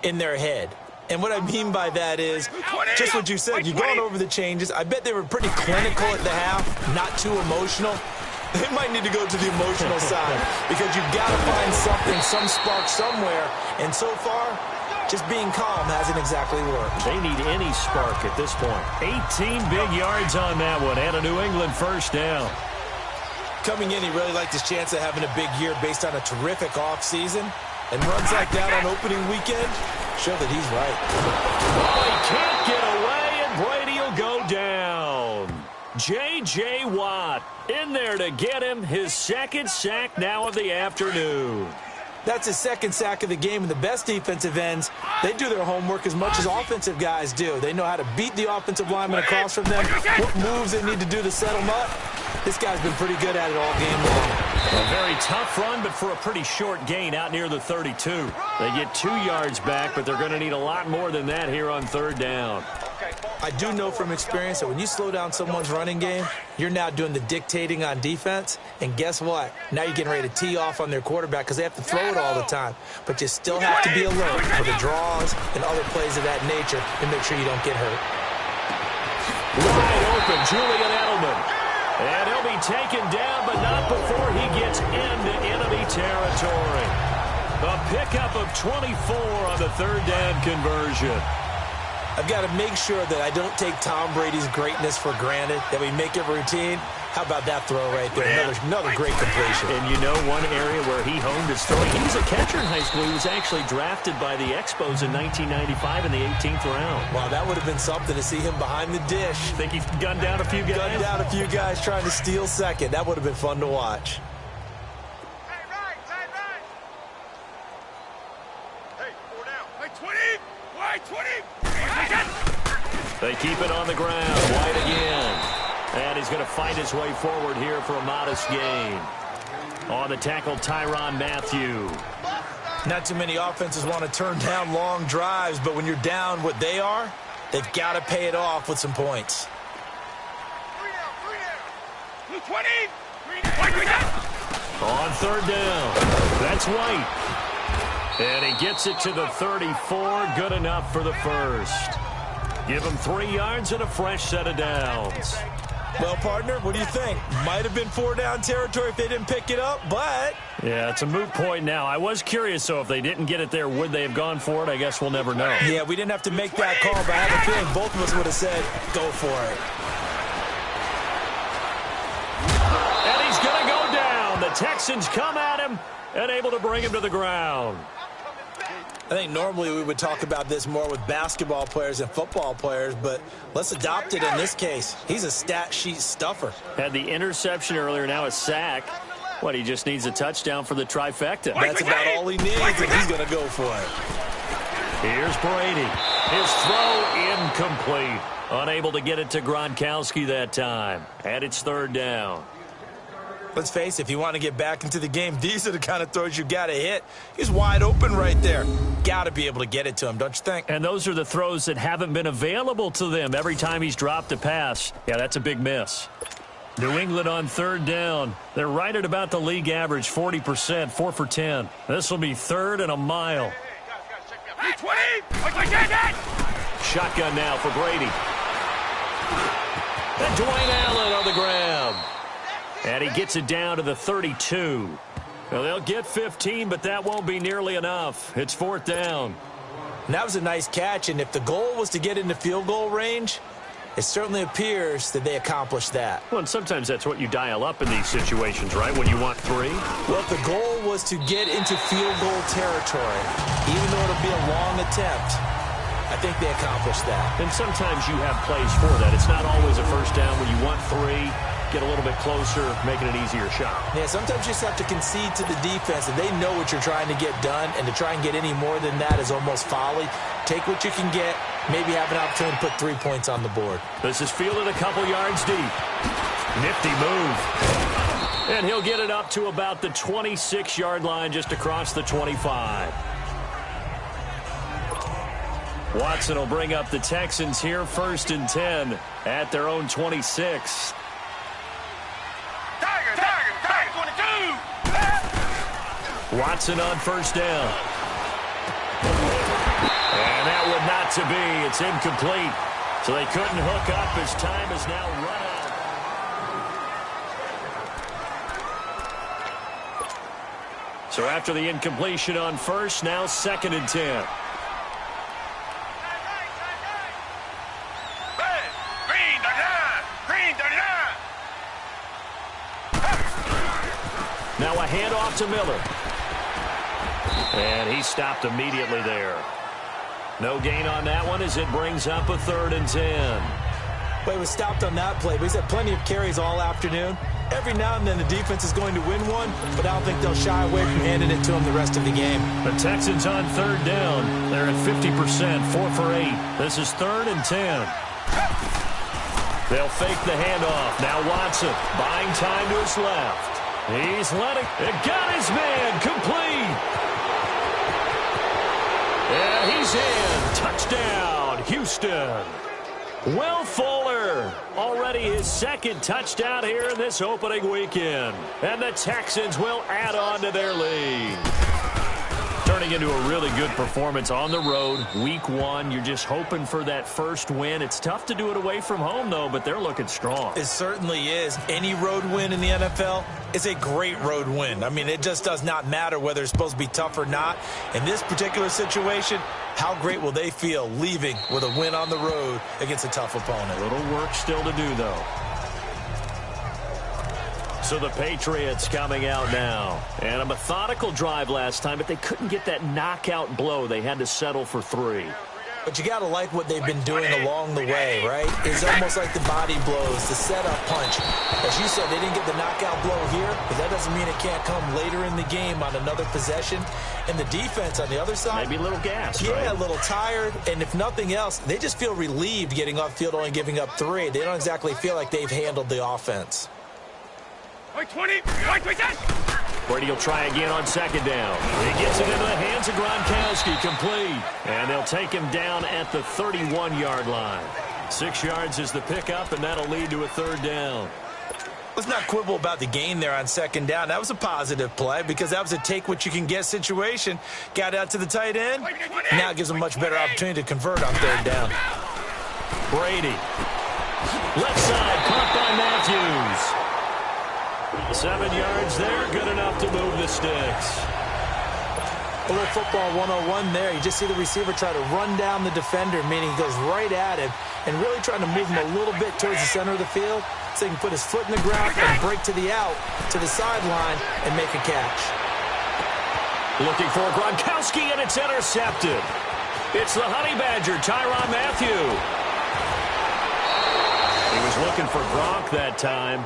[SPEAKER 3] in their head. And what I mean by that is just what you said. You've gone over the changes. I bet they were pretty clinical at the half, not too emotional. They might need to go to the emotional side because you've got to find something, some spark somewhere. And so far, just being calm hasn't exactly worked.
[SPEAKER 2] They need any spark at this point. 18 big yards on that one and a New England first down.
[SPEAKER 3] Coming in, he really liked his chance of having a big year based on a terrific offseason. And runs like that on opening weekend show that he's right.
[SPEAKER 2] Oh, he can't get away, and Brady will go down. J.J. Watt in there to get him his 2nd sack now of the afternoon.
[SPEAKER 3] That's his 2nd sack of the game, and the best defensive ends, they do their homework as much as offensive guys do. They know how to beat the offensive lineman across from them, what moves they need to do to set them up. This guy's been pretty good at it all game long.
[SPEAKER 2] A very tough run, but for a pretty short gain out near the 32. They get 2 yards back, but they're going to need a lot more than that here on 3rd down.
[SPEAKER 3] I do know from experience that when you slow down someone's running game, you're now doing the dictating on defense. And guess what? Now you're getting ready to tee off on their quarterback because they have to throw it all the time. But you still have to be alert for the draws and other plays of that nature and make sure you don't get hurt.
[SPEAKER 2] Wide open, Julian Edelman. And he'll be taken down, but not before he gets into enemy territory. A pickup of 24 on the 3rd down conversion.
[SPEAKER 3] I've got to make sure that I don't take Tom Brady's greatness for granted, that we make it routine. How about that throw right there? Another great completion.
[SPEAKER 2] And you know one area where he honed his throwing? He was a catcher in high school. He was actually drafted by the Expos in 1995 in the 18th round.
[SPEAKER 3] Wow, that would have been something to see him behind the dish.
[SPEAKER 2] Think he's gunned down a few guys?
[SPEAKER 3] Gunned down a few guys trying to steal second. That would have been fun to watch.
[SPEAKER 4] Hey, 4 down. Hey, 20. Wide 20.
[SPEAKER 2] They keep it on the ground. White again. And he's going to fight his way forward here for a modest gain. On the tackle, Tyrann Mathieu.
[SPEAKER 3] Not too many offenses want to turn down long drives, but when you're down what they are, they've got to pay it off with some points.
[SPEAKER 4] 3 down. 20. 3 down.
[SPEAKER 2] On third down. That's White. And he gets it to the 34. Good enough for the first. Give him 3 yards and a fresh set of downs.
[SPEAKER 3] Well, partner, what do you think? Might have been 4-down territory if they didn't pick it up, but...
[SPEAKER 2] Yeah, it's a moot point now. I was curious, so if they didn't get it there, would they have gone for it? I guess we'll never know.
[SPEAKER 3] Yeah, we didn't have to make that call, but I have a feeling both of us would have said, go for it.
[SPEAKER 2] And he's going to go down. The Texans come at him and able to bring him to the ground.
[SPEAKER 3] I think normally we would talk about this more with basketball players and football players, but let's adopt it in this case. He's a stat sheet stuffer.
[SPEAKER 2] Had the interception earlier, now a sack. What, he just needs a touchdown for the trifecta.
[SPEAKER 3] That's about all he needs, and he's going to go for it.
[SPEAKER 2] Here's Brady. His throw incomplete. Unable to get it to Gronkowski that time. And it's third down.
[SPEAKER 3] Let's face it, if you want to get back into the game, these are the kind of throws you got to hit. He's wide open right there. Got to be able to get it to him, don't you think?
[SPEAKER 2] And those are the throws that haven't been available to them every time he's dropped a pass. Yeah, that's a big miss. New England on third down. They're right at about the league average, 40%, 4 for 10. This will be third and a mile.
[SPEAKER 4] 20!
[SPEAKER 2] Shotgun now for Brady. And Dwayne Allen on the ground. And he gets it down to the 32. Well, they'll get 15, but that won't be nearly enough. It's fourth down.
[SPEAKER 3] And that was a nice catch, and if the goal was to get into field goal range, it certainly appears that they accomplished that.
[SPEAKER 2] Well, and sometimes that's what you dial up in these situations, right, when you want 3?
[SPEAKER 3] Well, if the goal was to get into field goal territory, even though it'll be a long attempt, I think they accomplished that.
[SPEAKER 2] And sometimes you have plays for that. It's not always a first down when you want 3. Get a little bit closer, making an easier shot.
[SPEAKER 3] Yeah, sometimes you just have to concede to the defense, and they know what you're trying to get done, and to try and get any more than that is almost folly. Take what you can get, maybe have an opportunity to put 3 points on the board.
[SPEAKER 2] This is fielded a couple yards deep. Nifty move. And he'll get it up to about the 26-yard line, just across the 25. Watson will bring up the Texans here, 1st and 10 at their own 26. Watson on first down. And that would not to be. It's incomplete. So they couldn't hook up as time is now run out. So after the incompletion on first, now 2nd and 10. Now a handoff to Miller. And he stopped immediately there. No gain on that one as it brings up a 3rd and 10.
[SPEAKER 3] Well, he was stopped on that play, but he's had plenty of carries all afternoon. Every now and then the defense is going to win one, but I don't think they'll shy away from handing it to him the rest of the game.
[SPEAKER 2] The Texans on third down. They're at 50%, 4 for 8. This is 3rd and 10. They'll fake the handoff. Now Watson buying time to his left. He's letting it. Got his man complete. Yeah, he's in. Touchdown, Houston. Will Fuller, already his 2nd touchdown here in this opening weekend. And the Texans will add on to their lead. Turning into a really good performance on the road. Week 1, you're just hoping for that first win. It's tough to do it away from home, though, but they're looking strong.
[SPEAKER 3] It certainly is. Any road win in the NFL is a great road win. I mean, it just does not matter whether it's supposed to be tough or not. In this particular situation, how great will they feel leaving with a win on the road against a tough opponent?
[SPEAKER 2] A little work still to do, though. So the Patriots coming out now. And a methodical drive last time, but they couldn't get that knockout blow. They had to settle for 3.
[SPEAKER 3] But you got to like what they've been doing along the way, right? It's almost like the body blows, the setup punch. As you said, they didn't get the knockout blow here, but that doesn't mean it can't come later in the game on another possession. And the defense on the other side,
[SPEAKER 2] maybe a little gassed,
[SPEAKER 3] yeah,
[SPEAKER 2] right?
[SPEAKER 3] a little tired. And if nothing else, they just feel relieved getting off field, only giving up 3. They don't exactly feel like they've handled the offense.
[SPEAKER 4] 20,
[SPEAKER 2] Brady will try again on 2nd down. He gets it into the hands of Gronkowski, complete. And they'll take him down at the 31-yard line. 6 yards is the pickup, and that'll lead to a 3rd down.
[SPEAKER 3] Let's not quibble about the gain there on second down. That was a positive play because that was a take-what-you-can-get situation. Got out to the tight end. Now it gives them a much better opportunity to convert on third down.
[SPEAKER 2] Brady. Left side, caught by Matthews. 7 yards there, good enough to move the sticks.
[SPEAKER 3] A little football 101 there. You just see the receiver try to run down the defender, meaning he goes right at him and really trying to move him a little bit towards the center of the field so he can put his foot in the ground and break to the out, to the sideline, and make a catch.
[SPEAKER 2] Looking for Gronkowski, and it's intercepted. It's the Honey Badger, Tyrann Mathieu. He was looking for Gronk that time.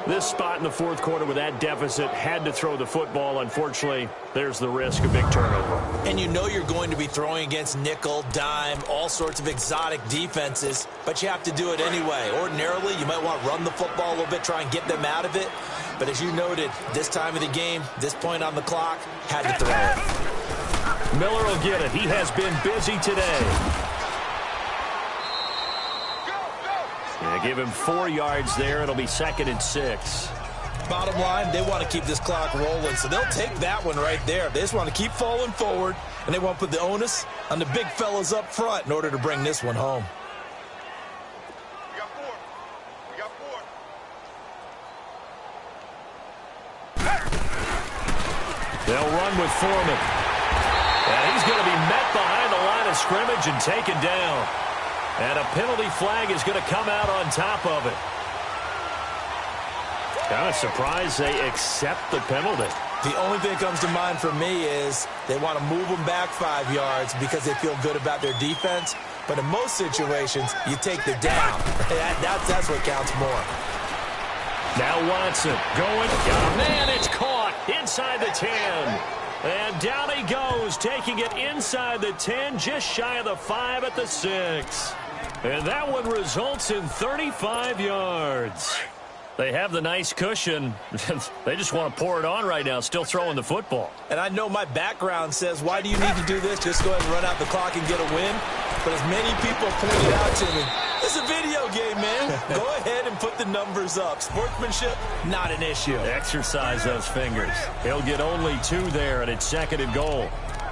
[SPEAKER 2] This spot in the fourth quarter with that deficit, had to throw the football. Unfortunately, there's the risk of big turnover.
[SPEAKER 3] And you know you're going to be throwing against nickel, dime, all sorts of exotic defenses, but you have to do it anyway. Ordinarily, you might want to run the football a little bit, try and get them out of it. But as you noted, this time of the game, this point on the clock, had to throw it.
[SPEAKER 2] Miller will get it. He has been busy today. Yeah, give him 4 yards there. It'll be 2nd and 6.
[SPEAKER 3] Bottom line, they want to keep this clock rolling, so they'll take that one right there. They just want to keep falling forward, and they want to put the onus on the big fellas up front in order to bring this one home.
[SPEAKER 4] We got 4. We got 4.
[SPEAKER 2] They'll run with Foreman. And he's going to be met behind the line of scrimmage and taken down. And a penalty flag is going to come out on top of it. Kind of surprised they accept the penalty.
[SPEAKER 3] The only thing that comes to mind for me is they want to move them back 5 yards because they feel good about their defense. But in most situations, you take the down. That's what counts more.
[SPEAKER 2] Now Watson going. Oh, man, it's caught inside the 10. And down he goes, taking it inside the 10, just shy of the 5 at the 6. And that one results in 35 yards. They have the nice cushion. They just want to pour it on right now, still throwing the football.
[SPEAKER 3] And I know my background says, why do you need to do this? Just go ahead and run out the clock and get a win. But as many people pointed out to me, it's a video game, man. Go ahead and put the numbers up. Sportsmanship, not an issue.
[SPEAKER 2] Exercise those fingers. He'll get only 2 there, and it's 2nd and goal.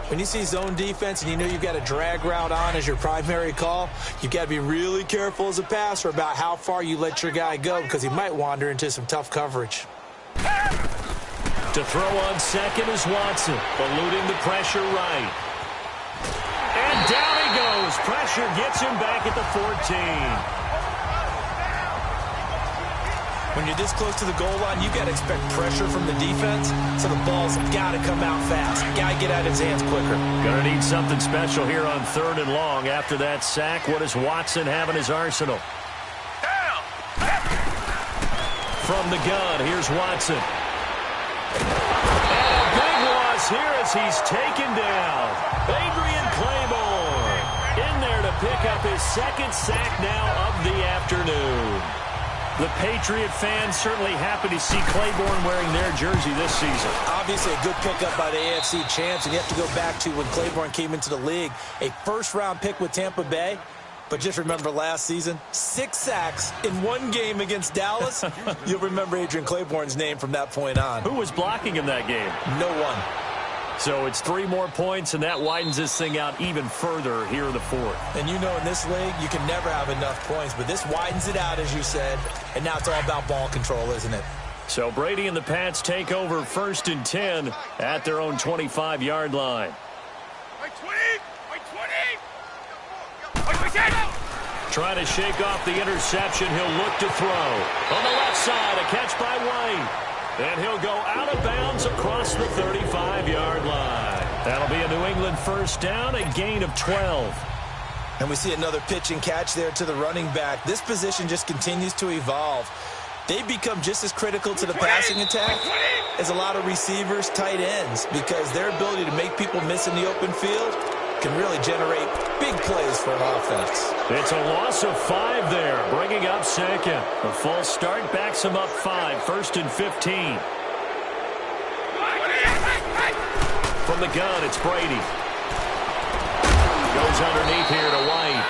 [SPEAKER 3] When you see zone defense and you know you've got a drag route on as your primary call, you've got to be really careful as a passer about how far you let your guy go because he might wander into some tough coverage.
[SPEAKER 2] To throw on 2nd is Watson, eluding the pressure right. And down he goes. Pressure gets him back at the 14.
[SPEAKER 3] When you're this close to the goal line, you got to expect pressure from the defense, so the ball's got to come out fast. Got to get out of his hands quicker.
[SPEAKER 2] Gonna need something special here on 3rd and long. After that sack, what does Watson have in his arsenal? From the gun, here's Watson. And a big loss here as he's taken down. Adrian Claiborne in there to pick up his 2nd sack now of the afternoon. The Patriot fans certainly happy to see Claiborne wearing their jersey this season.
[SPEAKER 3] Obviously a good pickup by the AFC champs, and you have to go back to when Claiborne came into the league. A first-round pick with Tampa Bay. But just remember last season, 6 sacks in 1 game against Dallas. You'll remember Adrian Claiborne's name from that point on.
[SPEAKER 2] Who was blocking him that game?
[SPEAKER 3] No one.
[SPEAKER 2] So it's 3 more points, and that widens this thing out even further here in the 4th.
[SPEAKER 3] And you know in this league, you can never have enough points, but this widens it out, as you said, and now it's all about ball control, isn't it?
[SPEAKER 2] So Brady and the Pats take over 1st and 10 at their own 25-yard line. Trying to shake off the interception. He'll look to throw. On the left side, a catch by White. And he'll go out of bounds across the 35-yard line. That'll be a New England first down, a gain of 12.
[SPEAKER 3] And we see another pitch and catch there to the running back. This position just continues to evolve. They become just as critical to the passing attack as a lot of receivers, tight ends, because their ability to make people miss in the open field can really generate big plays for an offense.
[SPEAKER 2] It's a loss of 5 there, bringing up 2nd. A false start backs him up 5, 1st and 15. From the gun, it's Brady. Goes underneath here to White.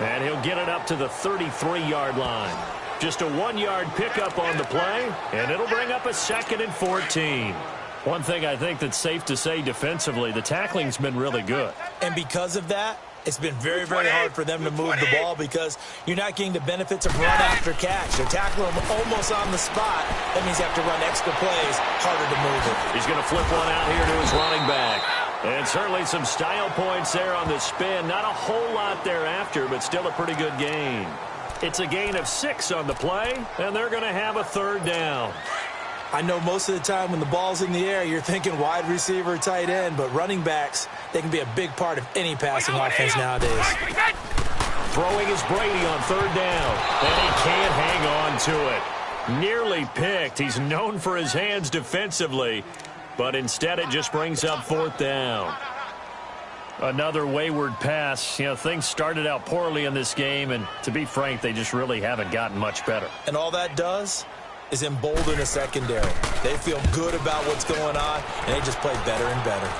[SPEAKER 2] And he'll get it up to the 33-yard line. Just a 1-yard pickup on the play, and it'll bring up a 2nd and 14. One thing I think that's safe to say defensively, the tackling's been really good.
[SPEAKER 3] And because of that, it's been very, very hard for them to move the ball because you're not getting the benefits of run after catch. They're tackling them almost on the spot. That means you have to run extra plays, harder to move it.
[SPEAKER 2] He's going to flip one out here to his running back. And certainly some style points there on the spin. Not a whole lot thereafter, but still a pretty good gain. It's a gain of 6 on the play, and they're going to have a 3rd down.
[SPEAKER 3] I know most of the time when the ball's in the air, you're thinking wide receiver, tight end, but running backs, they can be a big part of any passing offense nowadays.
[SPEAKER 2] Throwing is Brady on 3rd down, and he can't hang on to it. Nearly picked. He's known for his hands defensively, but instead it just brings up 4th down. Another wayward pass. You know, things started out poorly in this game, and to be frank, they just really haven't gotten much better.
[SPEAKER 3] And all that does is embolden the secondary. They feel good about what's going on, and they just play better and better.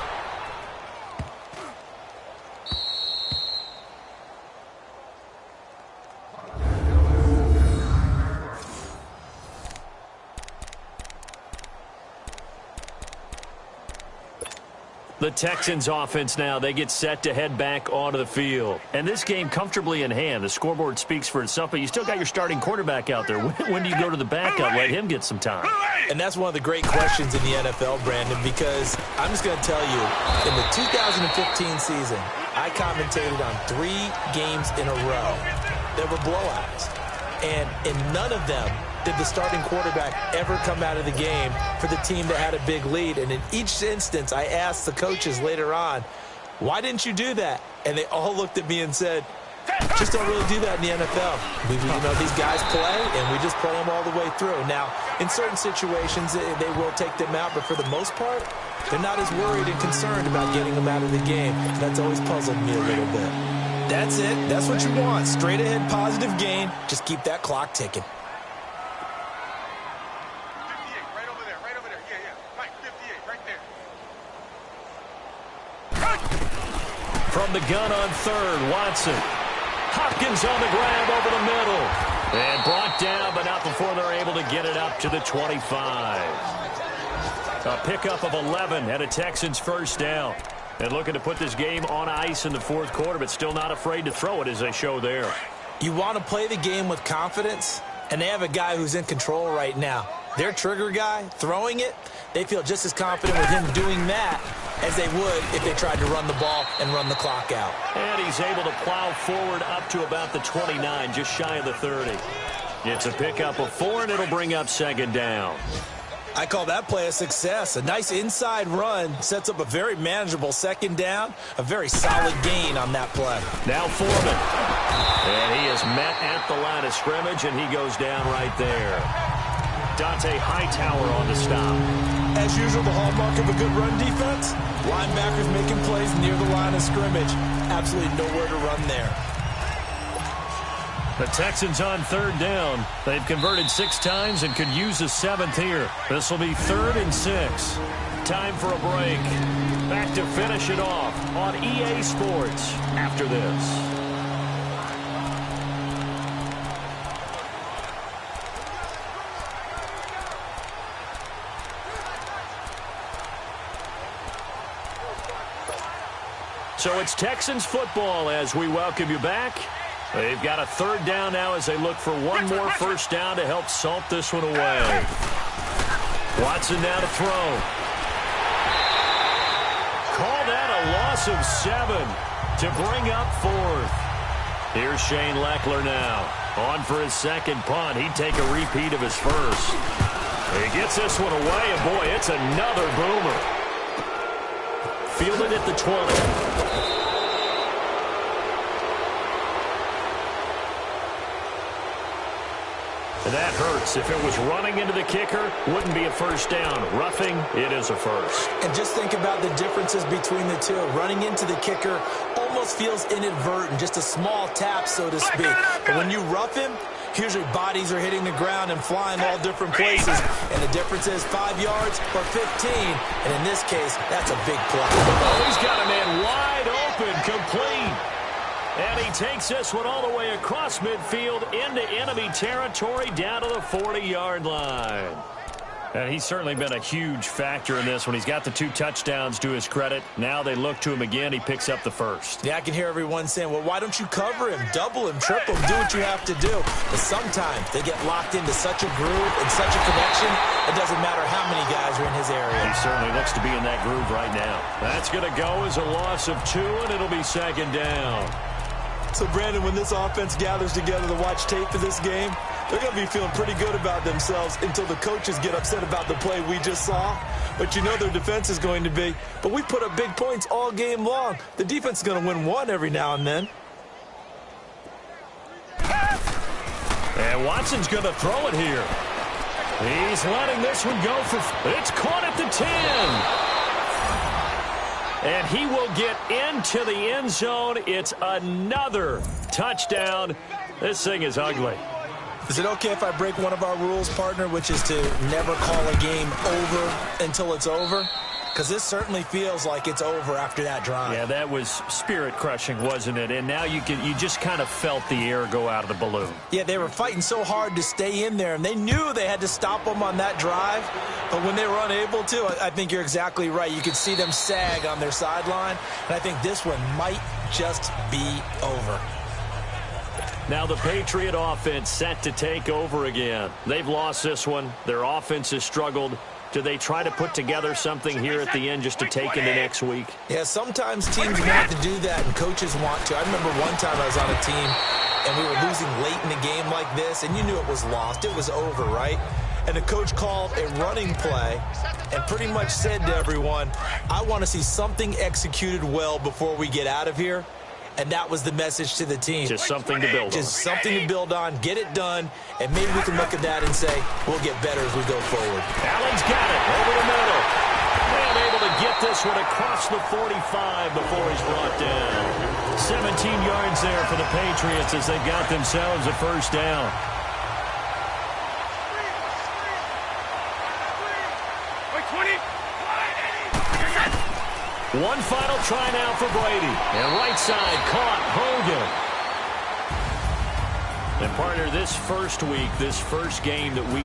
[SPEAKER 2] The Texans offense now, they get set to head back onto the field. And this game comfortably in hand. The scoreboard speaks for itself, but you still got your starting quarterback out there. When do you go to the backup? Let him get some time.
[SPEAKER 3] And that's one of the great questions in the NFL, Brandon, because I'm just going to tell you, in the 2015 season, I commentated on 3 games in a row. There were blowouts. And in none of them did the starting quarterback ever come out of the game for the team that had a big lead. And in each instance, I asked the coaches later on, why didn't you do that? And they all looked at me and said, just don't really do that in the NFL. These guys play, and we just play them all the way through. Now, in certain situations, they will take them out, but for the most part, they're not as worried and concerned about getting them out of the game. That's always puzzled me a little bit. That's it. That's what you want. Straight ahead, positive gain. Just keep that clock ticking.
[SPEAKER 2] From the gun on 3rd, Watson. Hopkins on the grab over the middle. And brought down, but not before they're able to get it up to the 25. A pickup of 11 and a Texans 1st down. And looking to put this game on ice in the 4th quarter, but still not afraid to throw it as they show there.
[SPEAKER 3] You want to play the game with confidence, and they have a guy who's in control right now. Their trigger guy, throwing it, they feel just as confident with him doing that as they would if they tried to run the ball and run the clock out.
[SPEAKER 2] And he's able to plow forward up to about the 29, just shy of the 30. It's a pickup of 4, and it'll bring up 2nd down.
[SPEAKER 3] I call that play a success. A nice inside run sets up a very manageable 2nd down, a very solid gain on that play.
[SPEAKER 2] Now Foreman. And he is met at the line of scrimmage, and he goes down right there. Dante Hightower on the stop.
[SPEAKER 3] As usual, the hallmark of a good run defense, linebackers making plays near the line of scrimmage. Absolutely nowhere to run there.
[SPEAKER 2] The Texans on 3rd down. They've converted 6 times and could use a 7th here. This will be 3rd and 6. Time for a break. Back to finish it off on EA Sports after this. So it's Texans football as we welcome you back. They've got a 3rd down now as they look for one more 1st down to help salt this one away. Watson now to throw. Call that a loss of 7 to bring up 4th. Here's Shane Leckler now. On for his 2nd punt. He'd take a repeat of his 1st. He gets this one away, and boy, it's another boomer. Fielded at the 20. And that hurts. If it was running into the kicker, wouldn't be a 1st down. Roughing, it is a 1st.
[SPEAKER 3] And just think about the differences between the two. Running into the kicker almost feels inadvertent, just a small tap, so to speak. But when you rough him, usually bodies are hitting the ground and flying all different places. And the difference is 5 yards or 15. And in this case, that's a big play.
[SPEAKER 2] Oh, he's got a man wide open, complete. And he takes this one all the way across midfield into enemy territory down to the 40-yard line. And he's certainly been a huge factor in this when he's got the 2 touchdowns to his credit. Now they look to him again. He picks up the first.
[SPEAKER 3] Yeah, I can hear everyone saying, well, why don't you cover him, double him, triple him, do what you have to do. But sometimes they get locked into such a groove and such a connection, it doesn't matter how many guys are in his area.
[SPEAKER 2] He certainly looks to be in that groove right now. That's going to go as a loss of 2, and it'll be 2nd down.
[SPEAKER 3] So, Brandon, when this offense gathers together to watch tape for this game, they're going to be feeling pretty good about themselves until the coaches get upset about the play we just saw. But you know their defense is going to be. But we put up big points all game long. The defense is going to win one every now and then.
[SPEAKER 2] And Watson's going to throw it here. He's letting this one go for... It's caught at the 10. And he will get into the end zone. It's another touchdown. This thing is ugly.
[SPEAKER 3] Is it okay if I break one of our rules, partner, which is to never call a game over until it's over? Because this certainly feels like it's over after that drive.
[SPEAKER 2] Yeah, that was spirit-crushing, wasn't it? And now you just kind of felt the air go out of the balloon.
[SPEAKER 3] Yeah, they were fighting so hard to stay in there, and they knew they had to stop them on that drive. But when they were unable to, I think you're exactly right. You could see them sag on their sideline, and I think this one might just be over.
[SPEAKER 2] Now the Patriot offense set to take over again. They've lost this one. Their offense has struggled. Do they try to put together something here at the end just to take into next week?
[SPEAKER 3] Yeah, sometimes teams want to do that and coaches want to. I remember one time I was on a team and we were losing late in a game like this, and you knew it was lost. It was over, right? And the coach called a running play and pretty much said to everyone, I want to see something executed well before we get out of here. And that was the message to the team.
[SPEAKER 2] Just something to build on.
[SPEAKER 3] Just something to build on, get it done, and maybe we can look at that and say, we'll get better as we go forward.
[SPEAKER 2] Allen's got it over the middle. And able to get this one across the 45 before he's brought down. 17 yards there for the Patriots as they got themselves a first down. One final try now for Brady. And right side caught Hogan. And partner, this first week, this first game that we